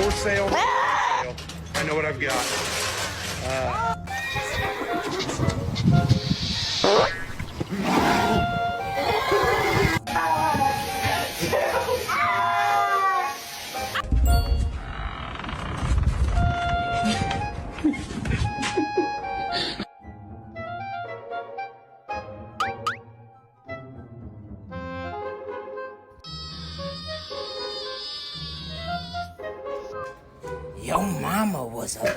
For sale. I know what I've got. Your mama was a